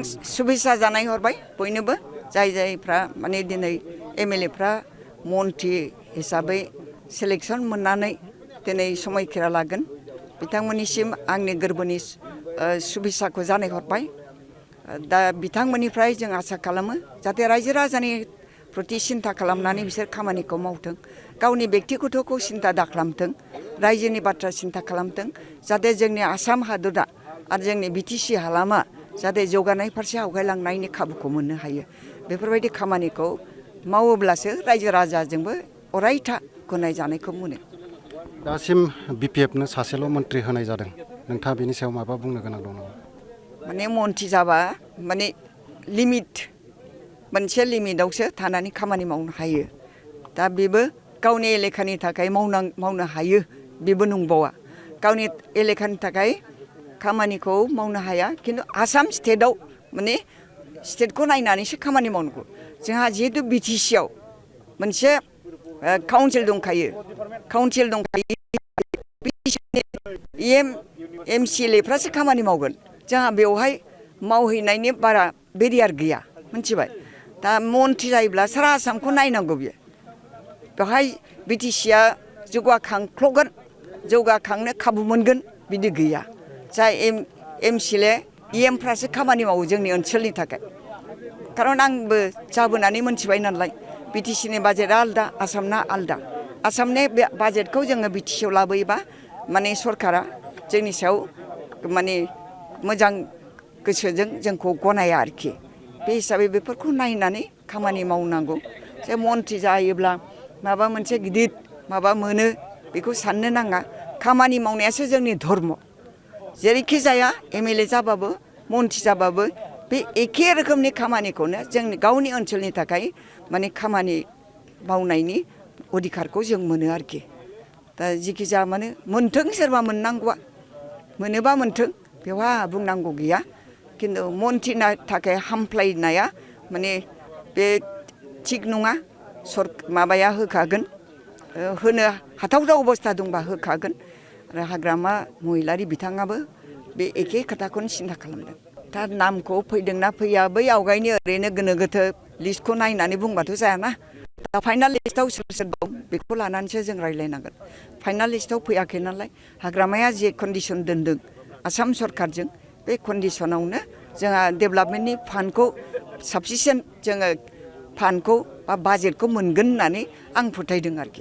सुबिदा जानाय हरबाय बयनोबो जाय जायफ्रा माने दिनै एमएलएफ्रा मन्त्रि हिसाबै सिलेक्सन मोननानै दिनै समायखिरा लागोन बिथांमोननिसिम आंनि गोरबोनि सुबिदाखौ जानाय हरबाय दा बिथांमोननिफ्राय जों आसा खालामो जाहाथे रायजो राजानि प्रति सिन्था खालामनानै बिसोर खामानिखौ मावथों गावनि बेक्तिगतखौ सिन्था दाखालामथों रायजोनि बाथ्रा सिन्था खालामथों जाहाथे जोंनि आसाम हादरा आरो जोंनि बिटिसि हालामा जाहाथे जौगानाय फारसे आवगायलांनायनि खाबुखौ मोननो हायो बेफोरबायदि खामानिखौ मावोब्लासो रायजो राजाजोंबो अरायथा गनायजानायखौ मोनो दासिम बिपिएफनो सासेल' मन्त्रि होनाय जादों नोंथाङा बेनि सायाव माबा बुंनो गोनां दं नामा माने मन्त्रि जाबा माने लिमिट मोनसे लिमिटआवसो थानानै खामानि मावनो हायो दा बेबो गावनि एलेखानि थाखाय मावनो हायो बेबो नंबावा गावनि एलेखानि थाखाय खामानिखौ मावनो हाया खिन्थु आसाम स्टेटआव माने स्टेटखौ नायनानैसो खामानि मावनांगौ जोंहा जिहेतु बिटिसिआव मोनसे काउन्सिल दंखायो एमसिएलएफ्रासो खामानि मावगोन जोंहा बेवहाय मावहैनायनि बारा बेरियार गैया मिथिबाय दा मन्त्रि जायोब्ला सारा आसामखौ नायनांगौ बियो बेवहाय बिटिसिआ जौगाखांनो खाबु मोनगोन बिदि गैया जाय एमसिएलए इएमफ्रासो खामानि मावो जोंनि ओनसोलनि थाखाय खारन आंबो जाबोनानै मोनथिबाय नालाय बिटिसिनि बाजेटआ आलदा आसामना आलदा आसामनि बाजेटखौ जोङो बिटिसिआव लाबोयोबा माने सरकारा जोंनि सायाव माने मोजां गोसोजों जोंखौ गनाया आरोखि बे हिसाबै बेफोरखौ नायनानै खामानि मावनांगौ जे मन्त्रि जायोब्ला माबा मोनसे गिदिर माबा मोनो बेखौ साननो नाङा खामानि मावनायासो जोंनि धर्म जेरैखि जाया एमएलए जाबाबो मन्त्रि जाबाबो बे एखे रोखोमनि खामानिखौनो जोंनि गावनि ओनसोलनि थाखाय माने खामानि मावनायनि अधिकारखौ जों मोनो आरोखि दा जिखि जाया मानो मोनथों सोरबा मोननांगौआ मोनोबा मोनथों बेवहा बुंनांगौ गैया खिन्थु मन्त्रिनि थाखाय हामफ्लायनाया माने बे थिग नङा माबाया होखागोन होनो हाथावथाव अबस्था दंबा होखागोन आरो हाग्रामा महिलारि बिथाङाबो बे एखे खोथाखौनो सिन्था खालामदों दा नामखौ फैदोंना फैया बै आवगायनि ओरैनो गोनो गोथो लिस्टखौ नायनानै बुंबाथ' जायाना दा फाइनाल लिस्टआव सोर सोर दं बेखौ लानानैसो जों रायज्लायनांगोन फाइनाल लिस्टआव फैयाखै नालाय हाग्रामाया जे कन्डिसन दोनदों आसाम सरकारजों बे कन्डिसनावनो जोंहा डेभेलपमेन्टनि फान्डखौ साफिसियेन्ट जोङो फान्डखौ बा बाजेटखौ मोनगोन होननानै आं फोथायदों आरोखि